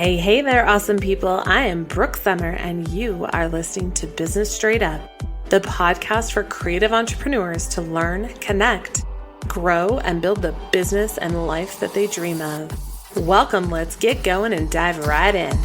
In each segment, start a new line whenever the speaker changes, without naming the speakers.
Hey there, awesome people. I am Brooke Summer, and you are listening to Business Straight Up, the podcast for creative entrepreneurs to learn, connect, grow, and build the business and life that they dream of. Welcome, let's get going and dive right in.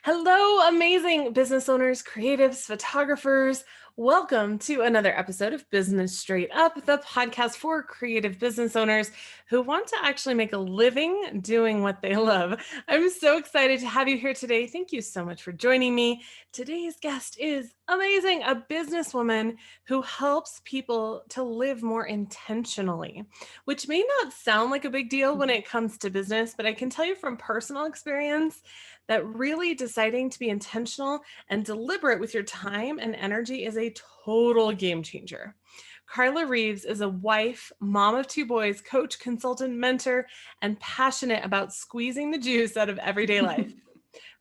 Hello, amazing business owners, creatives, photographers. Welcome to another episode of Business Straight Up, the podcast for creative business owners who want to actually make a living doing what they love. I'm so excited to have you here today. Thank you so much for joining me. Today's guest is amazing, a businesswoman who helps people to live more intentionally, which may not sound like a big deal when it comes to business, but I can tell you from personal experience that really deciding to be intentional and deliberate with your time and energy is a total game changer. Carla Reeves is a wife, mom of two boys, coach, consultant, mentor, and passionate about squeezing the juice out of everyday life.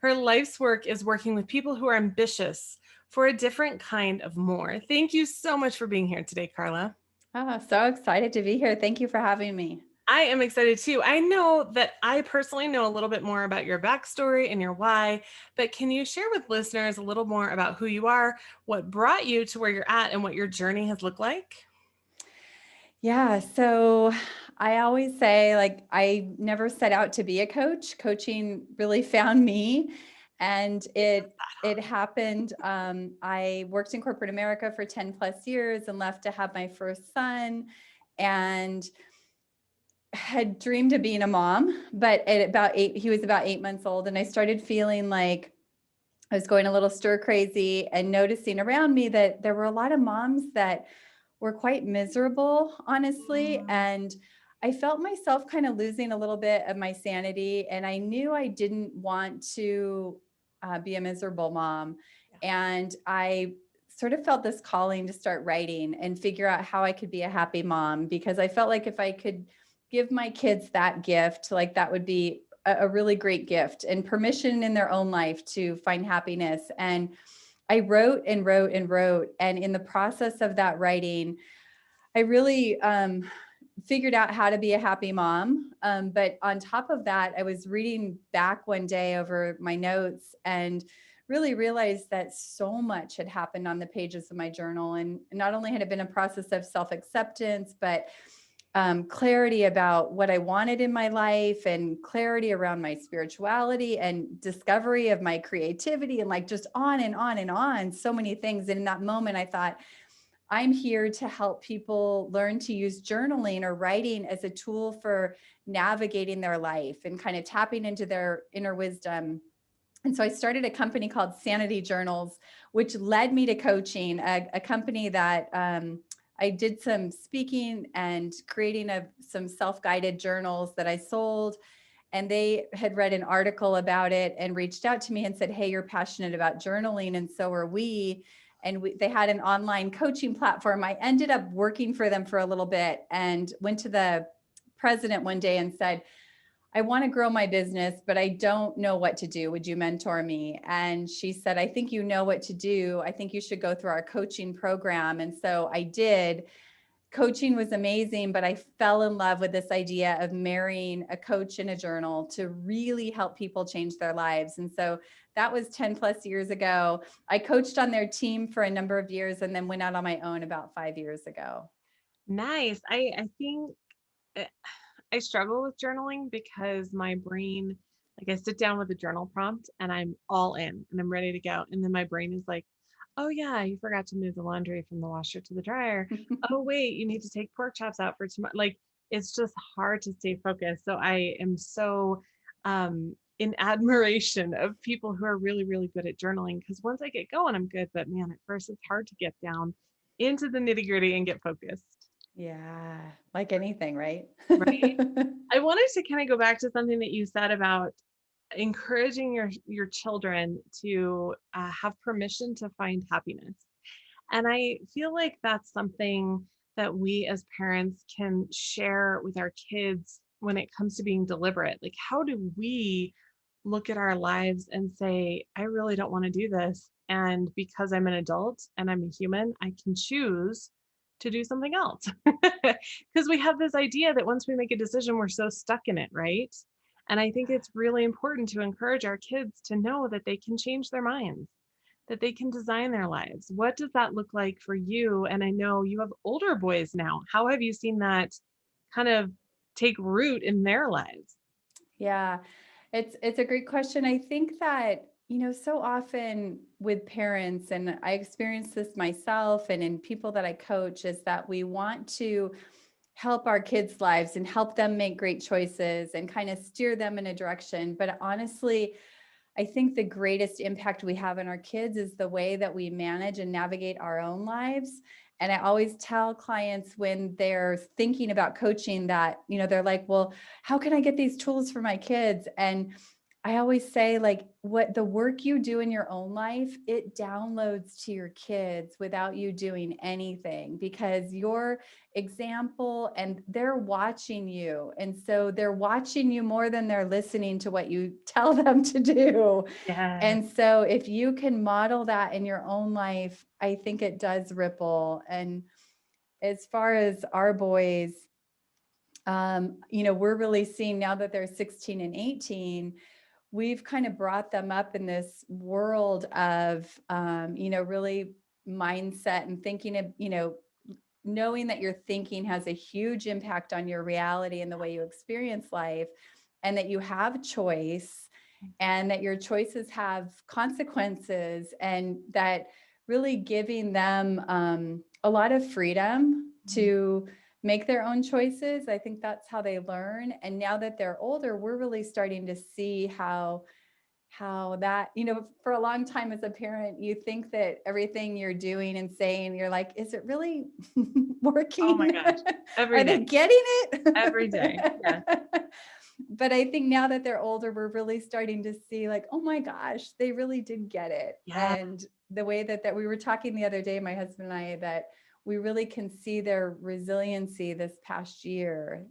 Her life's work is working with people who are ambitious for a different kind of more. Thank you so much for being here today, Carla.
Oh, so excited to be here. Thank you for having me.
I am excited too. I know that I personally know a little bit more about your backstory and your why, but can you share with listeners a little more about who you are, what brought you to where you're at, and what your journey has looked like?
Yeah, so I always say, I never set out to be a coach. Coaching really found me, and it happened. I worked in corporate America for 10 plus years and left to have my first son, and had dreamed of being a mom. But at about eight, he was about 8 months old, and I started feeling like I was going a little stir crazy and noticing around me that there were a lot of moms that were quite miserable, honestly. And I felt myself kind of losing a little bit of my sanity. And I knew I didn't want to be a miserable mom. And I sort of felt this calling to start writing and figure out how I could be a happy mom, because I felt like if I could give my kids that gift, like that would be a really great gift and permission in their own life to find happiness. And I wrote and wrote and wrote. And in the process of that writing, I really figured out how to be a happy mom. But on top of that, I was reading back one day over my notes and really realized that so much had happened on the pages of my journal. And not only had it been a process of self-acceptance, but clarity about what I wanted in my life and clarity around my spirituality and discovery of my creativity and like just on and on and on, so many things. And in that moment, I thought, I'm here to help people learn to use journaling or writing as a tool for navigating their life and kind of tapping into their inner wisdom. And so I started a company called Sanity Journals, which led me to coaching, a company that I did some speaking and creating of some self-guided journals that I sold. And they had read an article about it and reached out to me and said, hey, you're passionate about journaling, and so are we. And they had an online coaching platform. I ended up working for them for a little bit and went to the president one day and said, I want to grow my business, but I don't know what to do. Would you mentor me? And she said, I think you know what to do. I think you should go through our coaching program. And so I did. Coaching was amazing, but I fell in love with this idea of marrying a coach and a journal to really help people change their lives. And so that was 10 plus years ago. I coached on their team for a number of years and then went out on my own about 5 years ago.
Nice. I think I struggle with journaling because my brain, like I sit down with a journal prompt and I'm all in and I'm ready to go. And then my brain is like, oh yeah, you forgot to move the laundry from the washer to the dryer. Oh wait, you need to take pork chops out for tomorrow. Like it's just hard to stay focused. So I am so in admiration of people who are really, really good at journaling, because once I get going, I'm good. But man, at first it's hard to get down into the nitty gritty and get focused.
Yeah, like anything, right?
Right. I wanted to kind of go back to something that you said about encouraging your children to have permission to find happiness. And I feel like that's something that we as parents can share with our kids when it comes to being deliberate. Like, how do we look at our lives and say, I really don't want to do this. And because I'm an adult and I'm a human, I can choose to do something else. Because we have this idea that once we make a decision, we're so stuck in it, right? And I think it's really important to encourage our kids to know that they can change their minds, that they can design their lives. What does that look like for you? And I know you have older boys now. How have you seen that kind of take root in their lives?
Yeah, it's a great question. I think that, so often with parents, and I experience this myself and in people that I coach, is that we want to help our kids' lives and help them make great choices and kind of steer them in a direction. But honestly, I think the greatest impact we have on our kids is the way that we manage and navigate our own lives. And I always tell clients when they're thinking about coaching that, they're like, well, how can I get these tools for my kids? And I always say, like, what the work you do in your own life, it downloads to your kids without you doing anything, because your example, and they're watching you. And so they're watching you more than they're listening to what you tell them to do.
Yes.
And so if you can model that in your own life, I think it does ripple. And as far as our boys, we're really seeing now that they're 16 and 18, we've kind of brought them up in this world of, really mindset and thinking of, knowing that your thinking has a huge impact on your reality and the way you experience life, and that you have choice, and that your choices have consequences, and that really giving them a lot of freedom to make their own choices. I think that's how they learn. And now that they're older, we're really starting to see how that, for a long time as a parent, you think that everything you're doing and saying, you're like, is it really
Oh my
working?
gosh. Every
Are they
day.
getting
Every day. Yeah.
it? But I think now that they're older, we're really starting to see, like, oh my gosh, they really did get it.
Yeah.
And the way that we were talking the other day, my husband and I, that we really can see their resiliency this past year,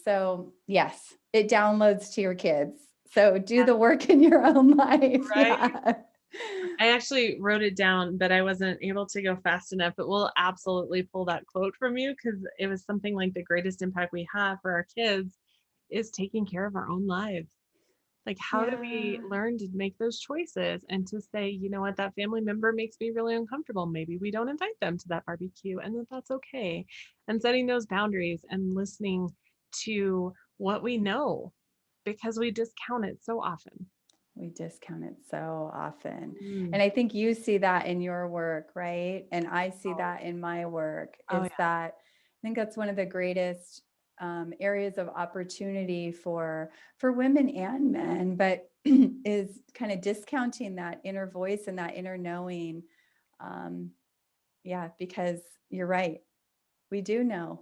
so yes, it downloads to your kids. So do the work in your own life.
Right.
Yeah.
I actually wrote it down, but I wasn't able to go fast enough. But we'll absolutely pull that quote from you, because it was something like the greatest impact we have for our kids is taking care of our own lives. Like, how do we
Yeah.
learn to make those choices and to say, you know what, that family member makes me really uncomfortable. Maybe we don't invite them to that barbecue, and that's okay. And setting those boundaries and listening to what we know, because we discount it so often.
We discount it so often.
Mm.
And I think you see that in your work, right? And I see
Oh,
that in my work,
oh
is that I think that's one of the greatest areas of opportunity for women and men, but is kind of discounting that inner voice and that inner knowing. Um, yeah, because you're right. We do know.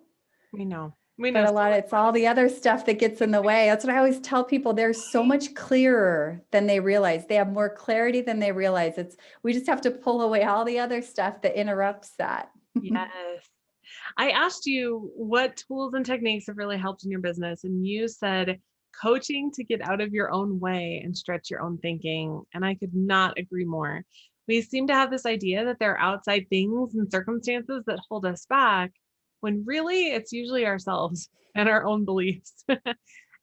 we know. We
But
know
a
so
lot,
much
it's all the other stuff that gets in the way. That's what I always tell people. They're so
more.
much clearer than they realize. They have more clarity than they realize. We just have to pull away all the other stuff that interrupts that.
Yes. I asked you what tools and techniques have really helped in your business, and you said coaching to get out of your own way and stretch your own thinking. And I could not agree more. We seem to have this idea that there are outside things and circumstances that hold us back, when really it's usually ourselves and our own beliefs.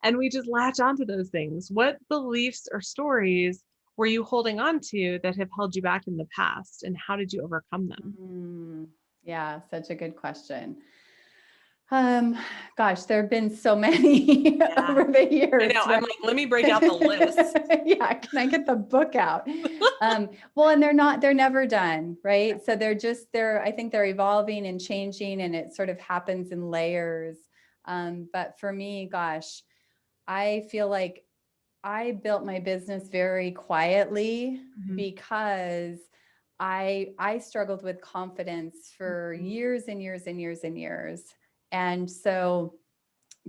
And we just latch onto those things. What beliefs or stories were you holding on to that have held you back in the past, and how did you overcome them?
Mm, yeah, such a good question. Um, Gosh, there have been so many
Yeah,
over the
I know.
years,
I'm
right?
like, let me break out the list.
Yeah, can I get the book out? Well, and they're never done, right? So I think they're evolving and changing, and it sort of happens in layers. But for me, gosh, I feel like I built my business very quietly
Mhm.
because I struggled with confidence for
Mhm.
years and years and years and years. And so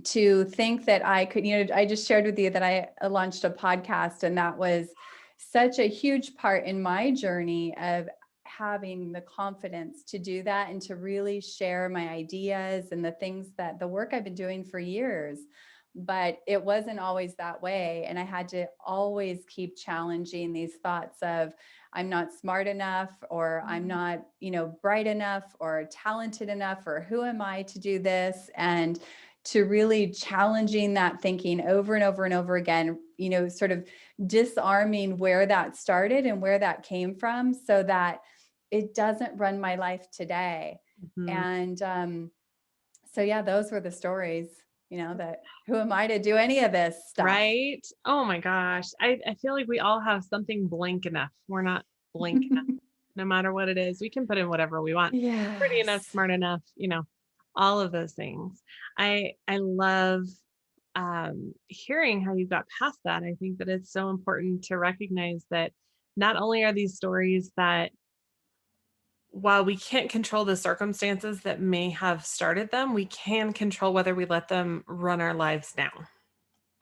to think that I could, I just shared with you that I launched a podcast, and that was such a huge part in my journey of having the confidence to do that and to really share my ideas and the work I've been doing for years. but it wasn't always that way. And I had to always keep challenging these thoughts of, I'm not smart enough, or I'm
Mhm.
not, bright enough or talented enough, or who am I to do this? And to really challenging that thinking over and over and over again, sort of disarming where that started and where that came from, so that it doesn't run my life today.
Mhm.
And so yeah, those were the stories, that who am I to do any of this stuff?
Right? Oh my gosh. I feel like we all have something blank enough. We're not blank enough. No matter what it is, we can put in whatever we want. Pretty enough,
Yes.
smart enough, all of those things. I love hearing how you got past that. I think that it's so important to recognize that not only are these stories that while we can't control the circumstances that may have started them, we can control whether we let them run our lives now.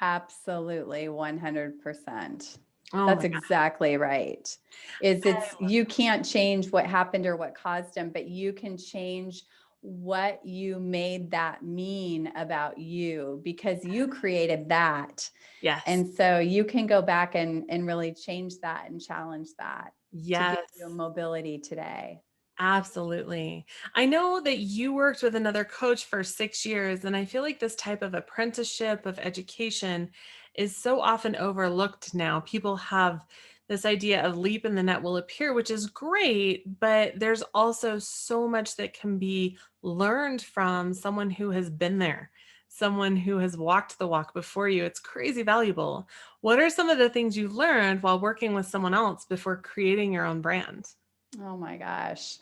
Absolutely, 100%.
Oh
That's
my God.
exactly right. It's you can't change what happened or what caused them, but you can change what you made that mean about you, because you created that.
Yes.
And so you can go back and really change that and challenge that to give you a
Yes.
mobility today.
Absolutely. I know that you worked with another coach for 6 years, and I feel like this type of apprenticeship of education is so often overlooked now. People have this idea of leap in the net will appear, which is great, but there's also so much that can be learned from someone who has been there, someone who has walked the walk before you. It's crazy valuable. What are some of the things you learned while working with someone else before creating your own brand?
Oh my gosh.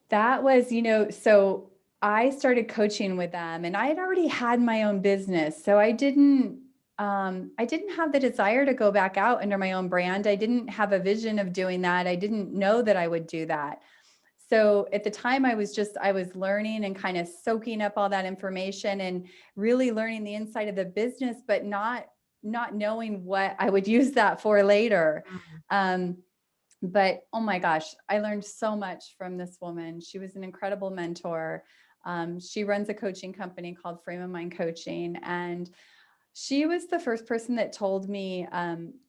That was, so I started coaching with them, and I had already had my own business. So I didn't have the desire to go back out under my own brand. I didn't have a vision of doing that. I didn't know that I would do that. So at the time I was learning and kind of soaking up all that information and really learning the inside of the business, but not knowing what I would use that for later.
Mm.
Um, but oh my gosh, I learned so much from this woman. She was an incredible mentor. She runs a coaching company called Frame of Mind Coaching, and she was the first person that told me,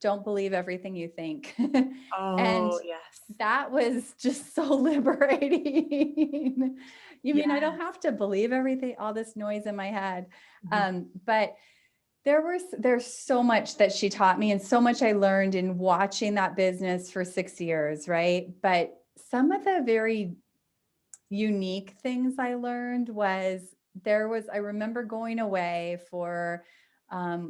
don't believe everything you think. And
Oh, yes.
that was just so liberating. You mean I don't
Yes.
have to believe everything, all this noise in my head.
Mhm.
But there's so much that she taught me, and so much I learned in watching that business for 6 years, right? But some of the very unique things I learned was, I remember going away for,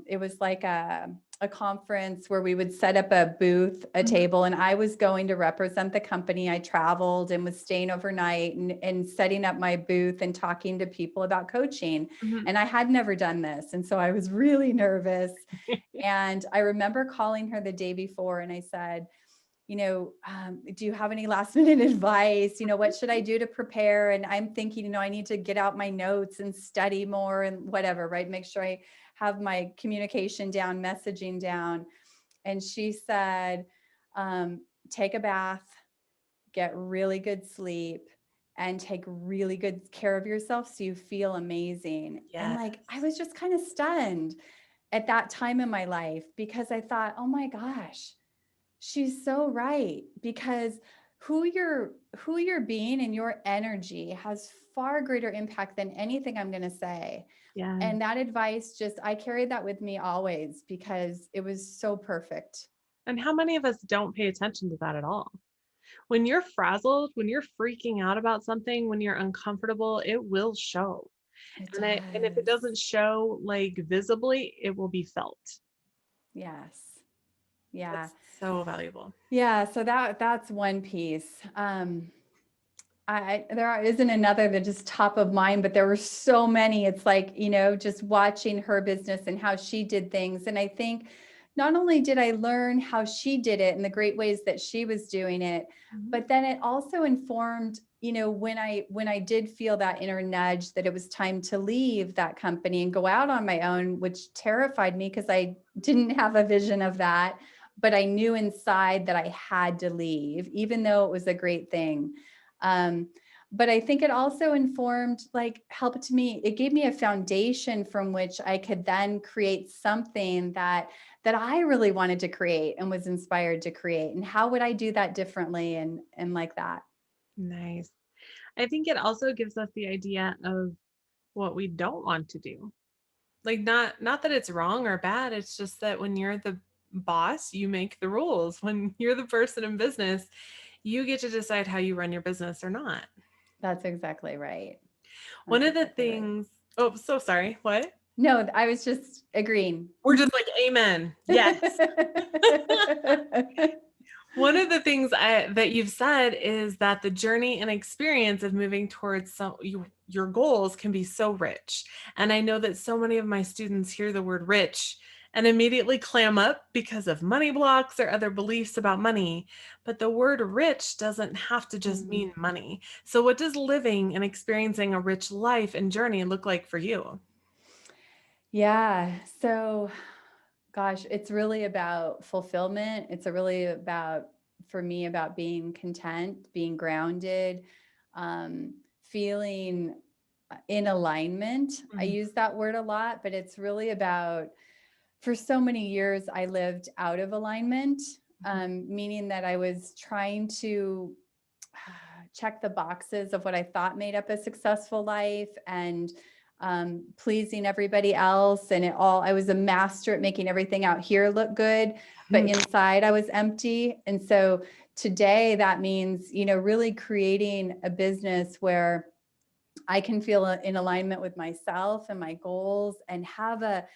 it was like a conference where we would set up a booth, a
Mhm.
table, and I was going to represent the company. I traveled and was staying overnight and setting up my booth and talking to people about coaching.
Mhm.
And I had never done this. And so I was really nervous. And I remember calling her the day before, and I said, do you have any last minute advice? What should I do to prepare? And I'm thinking, I need to get out my notes and study more and whatever, right? Make sure I have my communication down, messaging down. And she said, take a bath, get really good sleep, and take really good care of yourself so you feel amazing. And
Yes.
like, I was just kind of stunned at that time in my life, because I thought, oh my gosh, she's so right, because who you're being and your energy has far greater impact than anything I'm going to say.
Yes.
And that advice, just I carried that with me always, because it was so perfect.
And how many of us don't pay attention to that at all? When you're frazzled, when you're freaking out about something, when you're uncomfortable, it will show.
It
And if it
does.
doesn't show like visibly, it will be felt.
Yes. Yeah.
That's so valuable.
Yeah, so that's one piece. Isn't another that just top of mind, but there were so many. It's like, just watching her business and how she did things. And I think not only did I learn how she did it and the great ways that she was doing it,
Mhm.
but then it also informed, when I did feel that inner nudge that it was time to leave that company and go out on my own, which terrified me because I didn't have a vision of that, but I knew inside that I had to leave, even though it was a great thing. Um, But I think it also informed, like, helped me, it gave me a foundation from which I could then create something that I really wanted to create and was inspired to create. And how would I do that differently and like that.
Nice. I think it also gives us the idea of what we don't want to do. Like not that it's wrong or bad, it's just that when you're the boss, you make the rules. When you're the person in business, you get to decide how you run your business or not.
That's exactly right.
One
That's
of the
exactly right.
things, oh, so sorry. What?
No, I was just agreeing.
We're just like, amen. Yes. One of the things that you've said is that the journey and experience of moving towards your goals can be so rich. And I know that so many of my students hear the word rich and immediately clam up because of money blocks or other beliefs about money. But the word rich doesn't have to just
Mm.
mean money. So, what does living and experiencing a rich life and journey look like for you?
Yeah. So, gosh, it's really about fulfillment. It's a really about, for me, about being content, being grounded, feeling in alignment. I
Mhm.
use that word a lot, but it's really about, for so many years, I lived out of alignment, meaning that I was trying to check the boxes of what I thought made up a successful life and pleasing everybody else. And I was a master at making everything out here look good, but inside I was empty. And so today that means, really creating a business where I can feel in alignment with myself and my goals and have a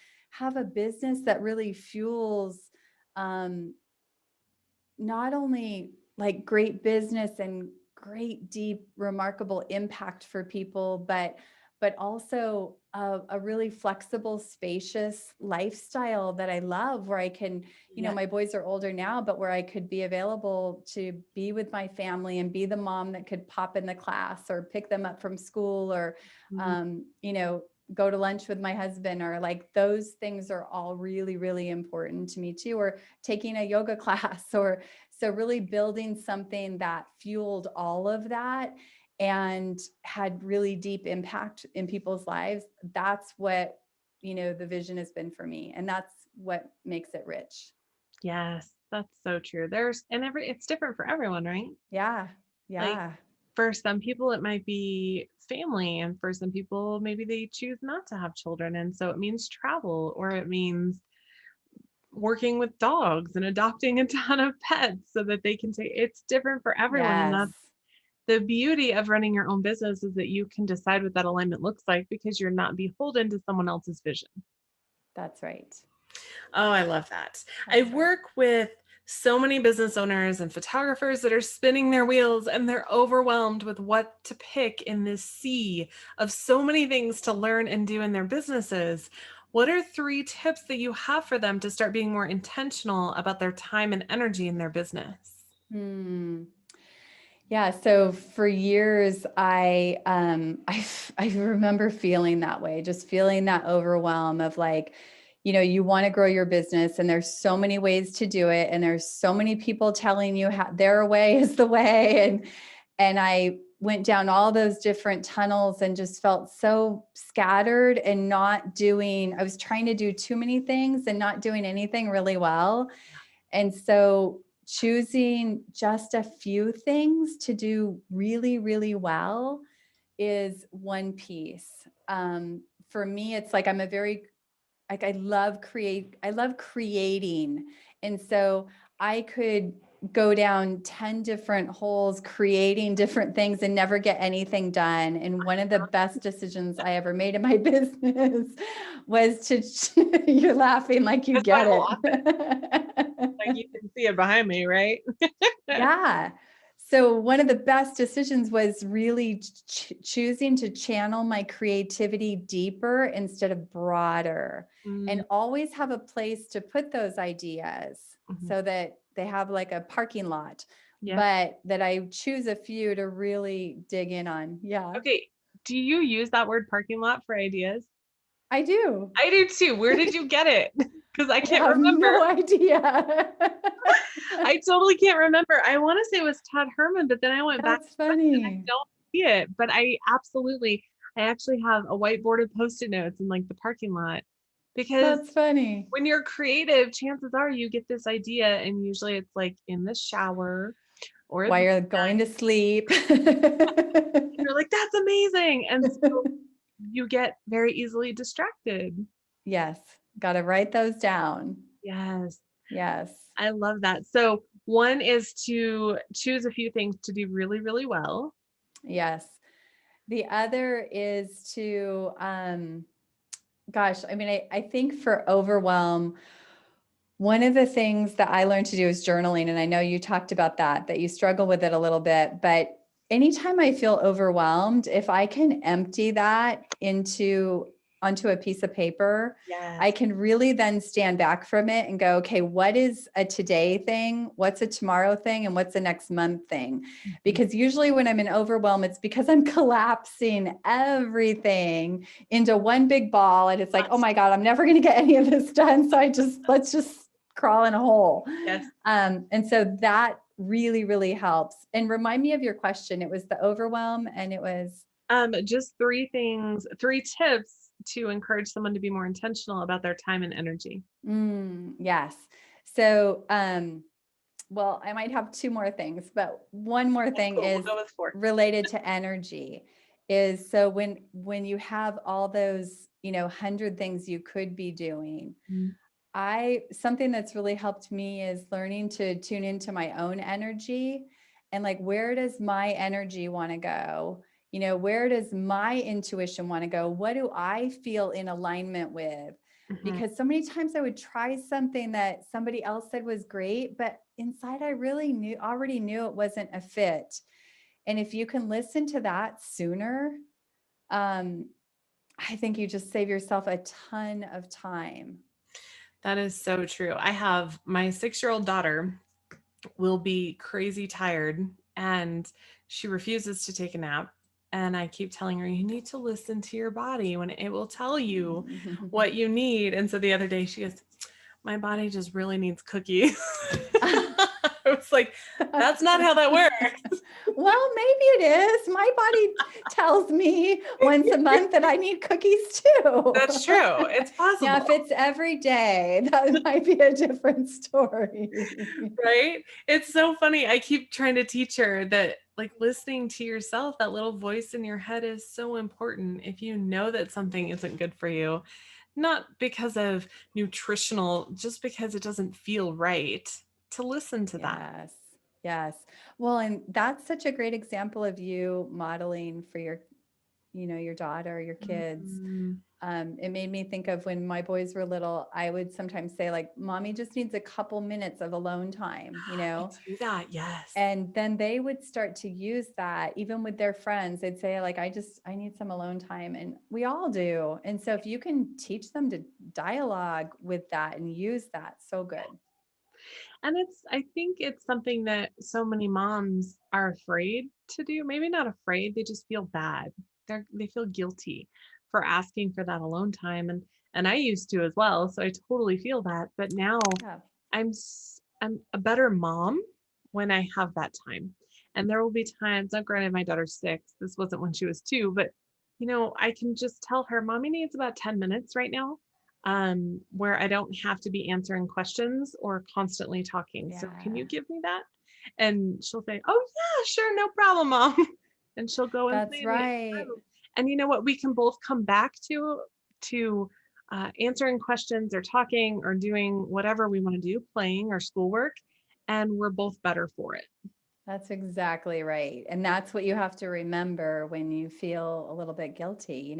business that really fuels um, not only like great business and great deep remarkable impact for people, but also a really flexible spacious lifestyle that I love, where I can,
Yeah.
my boys are older now, but where I could be available to be with my family and be the mom that could pop in the class or pick them up from school, or
Mhm.
go to lunch with my husband, or like those things are all really really important to me too, or taking a yoga class, or so really building something that fueled all of that and had really deep impact in people's lives. That's what, the vision has been for me. And that's what makes it rich.
Yes, that's so true. It's different for everyone, right?
Yeah.
Like
Yeah.
for some people, it might be family, and for some people, maybe they choose not to have children. And so it means travel, or it means working with dogs and adopting a ton of pets so that they can take it's different for everyone. And
Yes.
that's the beauty of running your own business, is that you can decide what that alignment looks like because you're not beholden to someone else's vision.
That's right.
Oh, I love that. I
That's right.
work with so many business owners and photographers that are spinning their wheels and they're overwhelmed with what to pick in this sea of so many things to learn and do in their businesses. What are 3 tips that you have for them to start being more intentional about their time and energy in their business?
Hmm. Yeah, so for years, I remember feeling that way, just feeling that overwhelm of like, you want to grow your business, and there's so many ways to do it, and there's so many people telling you how their way is the way, and I went down all those different tunnels and just felt so scattered and not doing. I was trying to do too many things and not doing anything really well. And so choosing just a few things to do really, really well is one piece. For me, it's like I love creating. And so I could go down 10 different holes creating different things and never get anything done. And one of the best decisions I ever made in my business was you're laughing like you
That's my
get
whole office.
it.
Like you can see it behind me, right?
Yeah. So one of the best decisions was really choosing to channel my creativity deeper instead of broader,
Mm,
and always have a place to put those ideas
mhm.
so that they have like a parking lot,
Yep.
but that I choose a few to really dig in on. Yeah,
Okay. Do you use that word parking lot for ideas?
I do.
I do too. Where did you get it? Because I
I
can't
have
remember.
no idea.
I totally can't remember. I want to say it was Todd Herman, but then I went back
That's
and looked and I
funny.
don't. see it, but I actually have a whiteboarded Post-it notes in like the parking lot because
That's funny.
when you're creative, chances are you get this idea, and usually it's like in the shower or at
While you're
night,
going to sleep.
and you're like, that's amazing. And so you get very easily distracted.
Yes, gotta write those down.
Yes,
Yes,
I love that. So one is to choose a few things to do really, really well.
yes. The other is to, gosh, I mean, I think for overwhelm, one of the things that I learned to do is journaling. And I know you talked about that you struggle with it a little bit, but anytime I feel overwhelmed, if I can empty that onto a piece of paper, I
Yes.
can really then stand back from it and go, okay, what is a today thing? What's a tomorrow thing? And what's the next month thing?
Mhm.
Because usually when I'm in overwhelm, it's because I'm collapsing everything into one big ball. And it's like, oh
Yes.
my God, I'm never going to get any of this done. So let's just crawl in a hole.
Yes.
And so that really, really helps. And remind me of your question. It was the overwhelm and it was,
Just three tips to encourage someone to be more intentional about their time and energy.
yes. So, well, I might have two more things, but one more
That's
thing
cool. We'll
is
go with four.
related to energy is so when you have all those, 100 things you could be doing,
Mhm.
something that's really helped me is learning to tune into my own energy and like, where does my energy want to go? Where does my intuition want to go? What do I feel in alignment with?
Mhm.
Because so many times I would try something that somebody else said was great, but inside I already knew it wasn't a fit. And if you can listen to that sooner, um, I think you just save yourself a ton of time.
That is so true. I have my 6-year-old daughter will be crazy tired and she refuses to take a nap. And I keep telling her, you need to listen to your body when it will tell you what you need. And so the other day she goes, my body just really needs cookies. I was like, that's not how that works.
Well, maybe it is. My body tells me once a month that I need cookies too.
That's true. It's
Now,
possible.
if it's every day, that might be a different story.
Right? It's so funny. I keep trying to teach her that like listening to yourself, that little voice in your head is so important. If you know that something isn't good for you, not because of nutritional, just because it doesn't feel right, to listen to that.
Yes. Yes. Well, and that's such a great example of you modeling for your daughter, your kids.
Mm,
It made me think of when my boys were little, I would sometimes say, like, mommy just needs a couple minutes of alone time.
I do that. Yes.
And then they would start to use that even with their friends. They'd say, like, I need some alone time. And we all do. And so if you can teach them to dialogue with that and use that, so good.
And I think it's something that so many moms are afraid to do. Maybe not afraid, they just feel bad. They feel guilty for asking for that alone time. And I used to as well. So I totally feel that. But now
Yeah.
I'm a better mom when I have that time. And there will be times, now granted my daughter's 6, this wasn't when she was 2, but I can just tell her, mommy needs about 10 minutes right now, where I don't have to be answering questions or constantly talking. So can you
Yeah.
give me that? And she'll say, oh yeah, sure, no problem, mom. And she'll go and play
That's
in the
right.
room. And you know what? We can both come back to answering questions or talking or doing whatever we want to do, playing or schoolwork, and we're both better for it.
That's exactly right. And that's what you have to remember when you feel a little bit guilty.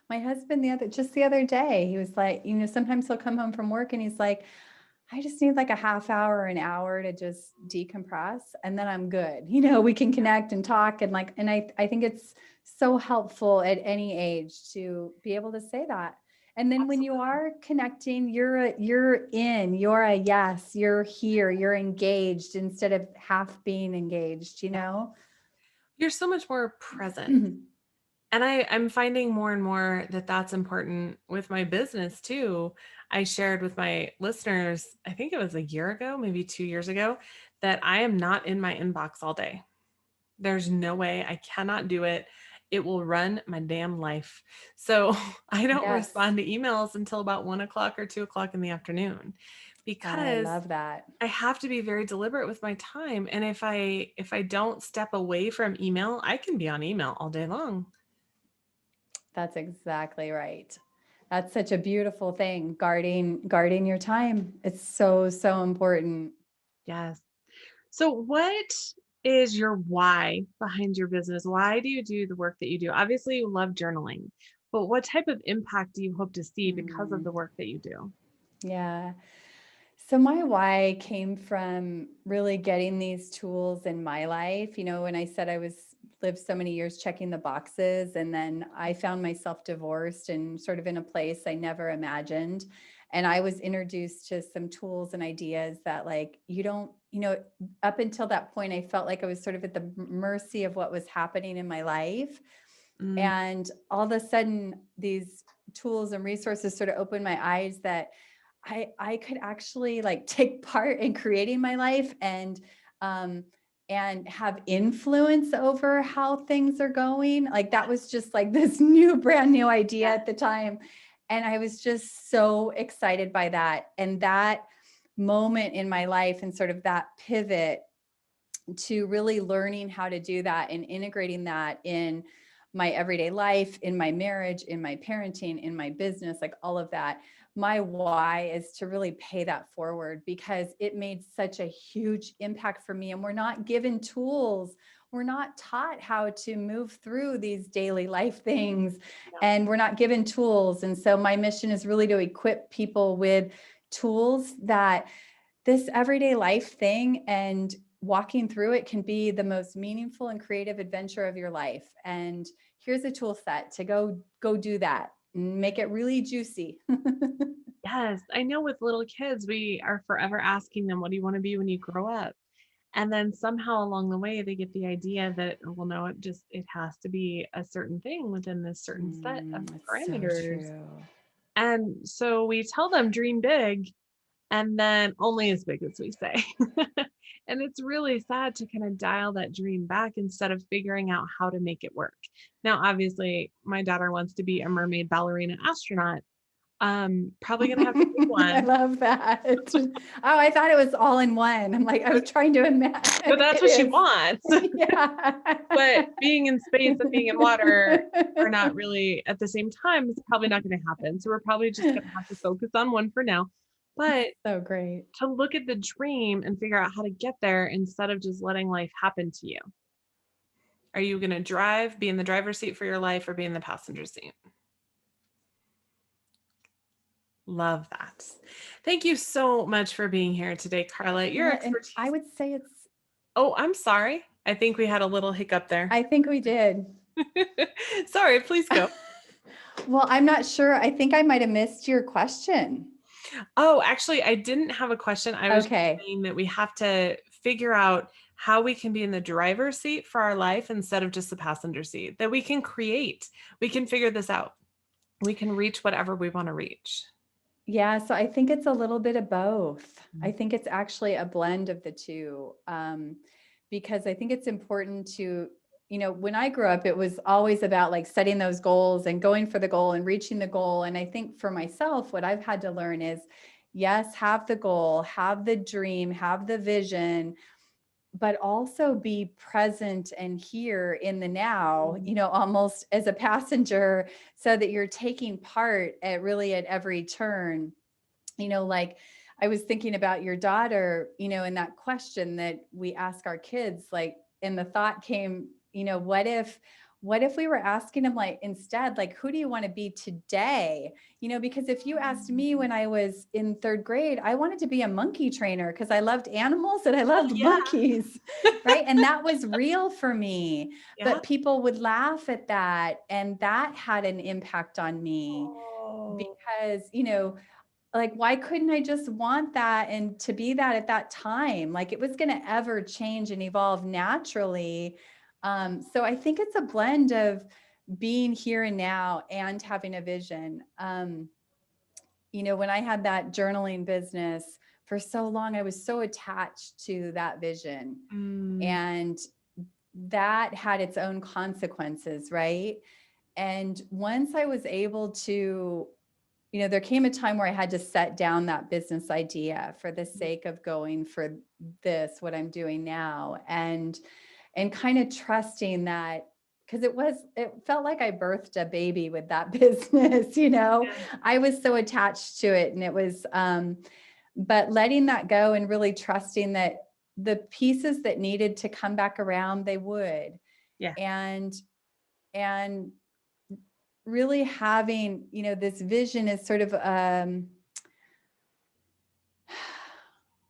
My husband just the other day, he was like, sometimes he'll come home from work and he's like, I just need like a half hour or an hour to just decompress and then I'm good. We can connect and talk and I think it's so helpful at any age to be able to say that. And then when you
Absolutely.
are connecting, you're a yes, you're here, you're engaged instead of half being engaged.
You're so much more present. And I'm finding more and more that that's important with my business too. I shared with my listeners, I think it was a year ago, maybe 2 years ago, that I am not in my inbox all day. There's no way. I cannot do it. It will run my damn life. So I don't
Yes,
respond to emails until about 1 o'clock or 2 o'clock in the afternoon
I
because
love that.
I have to be very deliberate with my time. And if I don't step away from email, I can be on email all day long.
That's exactly right. That's such a beautiful thing, guarding your time. It's so, so important.
Yes. So what is your why behind your business? Why do you do the work that you do? Obviously, you love journaling, but what type of impact do you hope to see because of
Mm,
the work that you do?
yeah. So my why came from really getting these tools in my life. When I said I was lived so many years checking the boxes, and then I found myself divorced and sort of in a place I never imagined. And I was introduced to some tools and ideas that, like, you don't, up until that point, I felt like I was sort of at the mercy of what was happening in my life.
Mm,
And all of a sudden, these tools and resources sort of opened my eyes that I could actually, like, take part in creating my life, um and have influence over how things are going. Like, that was just like this new brand new idea
yeah.
at the time. And I was just so excited by that. And that moment in my life and sort of that pivot to really learning how to do that and integrating that in my everyday life, in my marriage, in my parenting, in my business, like all of that. My why is to really pay that forward because it made such a huge impact for me. And we're not given tools. We're not taught how to move through these daily life things,
No.
and we're not given tools. And so my mission is really to equip people with tools that this everyday life thing and walking through it can be the most meaningful and creative adventure of your life. And here's a tool set to go do that and make it really juicy.
Yes, I know with little kids, we are forever asking them, "What do you want to be when you grow up?" And then somehow along the way, they get the idea that, well, no, it has to be a certain thing within this certain set of
It's so
parameters.
true.
And so we tell them dream big, and then only as big as we say. And it's really sad to kind of dial that dream back instead of figuring out how to make it work. Now, obviously, my daughter wants to be a mermaid ballerina astronaut. Probably gonna have to pick
I
one,
love that. Oh, I thought it was all in one. I'm like, I was
but
trying to imagine.
that's
It
what she
is.
wants.
Yeah.
But being in space and being in water are not really at the same time. It's probably not gonna happen. So we're probably just gonna have to focus on one for now. But
So great.
to look at the dream and figure out how to get there instead of just letting life happen to you. Are you going to drive, be in the driver's seat for your life, or be in the passenger seat? Love that. Thank you so much for being here today, Carla. Your
Yeah, and I
expertise.
would say it's
Oh, I'm sorry. I think we had a little hiccup there.
I think we did.
Sorry, please go.
Well, I'm not sure. I think I might have missed your question.
Oh, actually, I didn't have a question. I was just
Okay.
saying that we have to figure out how we can be in the driver's seat for our life instead of just the passenger seat, that we can create. We can figure this out. We can reach whatever we want to reach.
Yeah, so I think it's a little bit of both. I
Mm.
think it's actually a blend of the two, because I think it's important to, when I grew up, it was always about, like, setting those goals and going for the goal and reaching the goal. And I think for myself, what I've had to learn is, yes, have the goal, have the dream, have the vision, but also be present and here in the now, almost as a passenger, so that you're taking part at really at every turn. Like, I was thinking about your daughter, and that question that we ask our kids, like, and the thought came, what if we were asking them, like, instead, like, who do you want to be today? Because if you asked me when I was in third grade, I wanted to be a monkey trainer because I loved animals and I
Oh,
loved
yeah.
monkeys, right? And that was real for me.
Yeah.
But people would laugh at that. And that had an impact on me
Oh,
because, like, why couldn't I just want that and to be that at that time? Like, it was going to ever change and evolve naturally. So I think it's a blend of being here and now and having a vision. When I had that journaling business for so long, I was so attached to that vision.
mm,
And that had its own consequences, right? And once I was able to, there came a time where I had to set down that business idea for the sake of going for this, what I'm doing now. And kind of trusting that, because it felt like I birthed a baby with that business,
Yeah.
I was so attached to it. And it was, but letting that go and really trusting that the pieces that needed to come back around, they would.
Yeah.
And, and really having, this vision is sort of,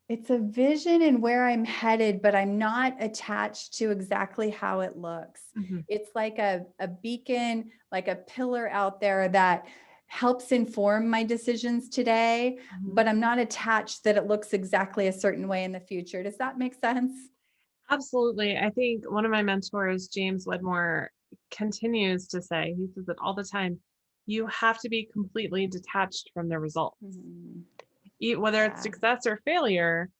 it's a vision and where I'm headed, but I'm not attached to exactly how it looks.
Mm-hmm.
It's like a beacon, like a pillar out there that helps inform my decisions today,
Mm-hmm.
but I'm not attached that it looks exactly a certain way in the future. Does that make sense?
Absolutely. I think one of my mentors, James Wedmore, continues to say, he says it all the time, you have to be completely detached from the results.
Mm-hmm.
Whether it's
Yeah.
success or failure,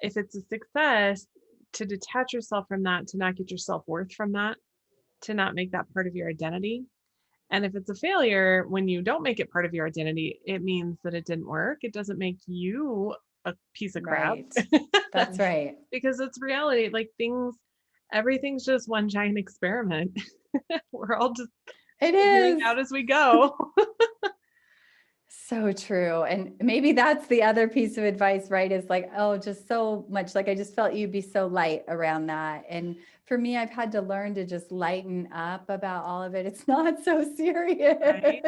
if it's a success, to detach yourself from that, to not get your self-worth from that, to not make that part of your identity. And if it's a failure, when you don't make it part of your identity, it means that it didn't work. It doesn't make you a piece of crap.
Right. That's right.
Because it's reality. Like everything's just one giant experiment. We're all just
It
figuring
is.
out as we go.
So true. And maybe that's the other piece of advice, right? Is like, oh, just so much. Like, I just felt you'd be so light around that. And for me, I've had to learn to just lighten up about all of it. It's not so serious.
Right?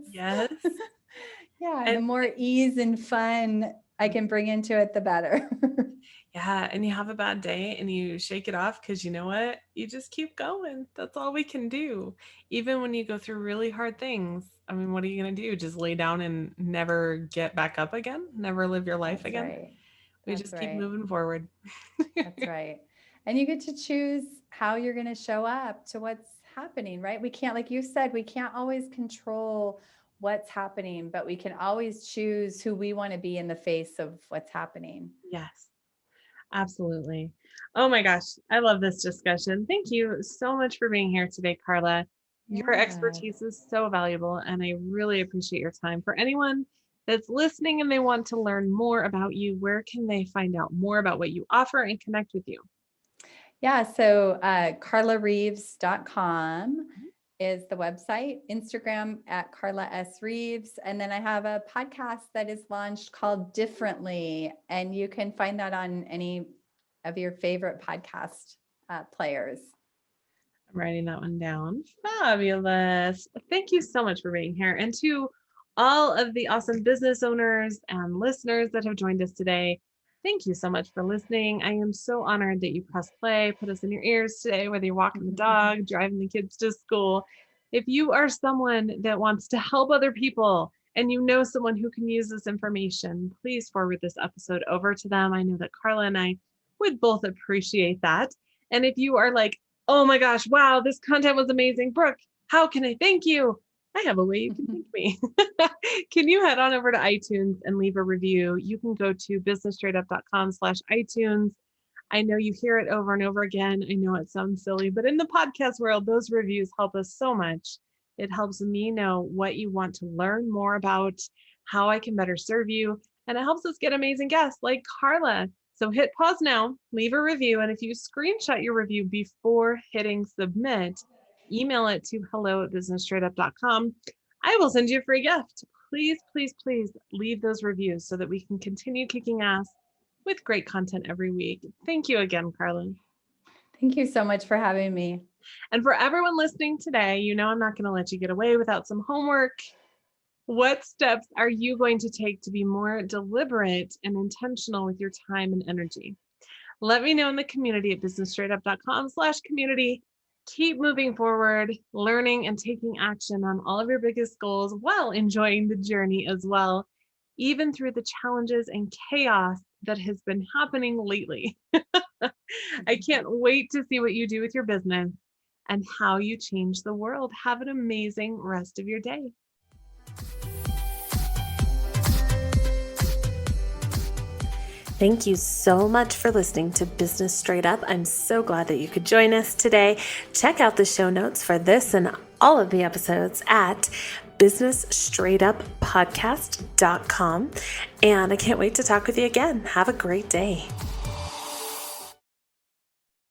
Yes.
Yeah. And the
And
more ease and fun I can bring into it, the better.
yeah, and you have a bad day and you shake it off because you know what? You just keep going. That's all we can do. Even when you go through really hard things. I mean, what are you going to do? Just lay down and never get back up again? Never live your life
That's
again?
right.
We
That's
just keep
right.
moving forward.
That's right. And you get to choose how you're going to show up to what's happening, right? We can't, like you said, we can't always control what's happening, but we can always choose who we want to be in the face of what's happening.
Yes, absolutely. Oh my gosh, I love this discussion. Thank you so much for being here today, Carla. Your
Yeah.
expertise is so valuable, and I really appreciate your time. For anyone that's listening and they want to learn more about you, where can they find out more about what you offer and connect with you?
Yeah. So carlareeves.com is the website, Instagram at Carla S. Reeves. And then I have a podcast that is launched called Differently. And you can find that on any of your favorite podcast players.
I'm writing that one down. Fabulous. Thank you so much for being here. And to all of the awesome business owners and listeners that have joined us today, thank you so much for listening. I am so honored that you pressed play, put us in your ears today, whether you're walking the dog, driving the kids to school. If you are someone that wants to help other people and you know someone who can use this information, please forward this episode over to them. I know that Carla and I would both appreciate that. And if you are like, oh my gosh, wow, this content was amazing, Brooke, how can I thank you? I have a way you can thank me. Can you head on over to iTunes and leave a review? You can go to businessstraightUp.com/iTunes. I know you hear it over and over again. I know it sounds silly, but in the podcast world, those reviews help us so much. It helps me know what you want to learn more about, how I can better serve you, and it helps us get amazing guests like Carla. So hit pause now, leave a review, and if you screenshot your review before hitting submit, email it to hello@businessstraightUp.com. I will send you a free gift. Please, please, please leave those reviews so that we can continue kicking ass with great content every week. Thank you again, Carla.
Thank you so much for having me.
And for everyone listening today, you know I'm not going to let you get away without some homework. What steps are you going to take to be more deliberate and intentional with your time and energy? Let me know in the community at businessstraightup.com/community. Keep moving forward, learning and taking action on all of your biggest goals while enjoying the journey as well, even through the challenges and chaos that has been happening lately. I can't wait to see what you do with your business and how you change the world. Have an amazing rest of your day. Thank you so much for listening to Business Straight Up. I'm so glad that you could join us today. Check out the show notes for this and all of the episodes at businessstraightupodcast.com. And I can't wait to talk with you again. Have a great day.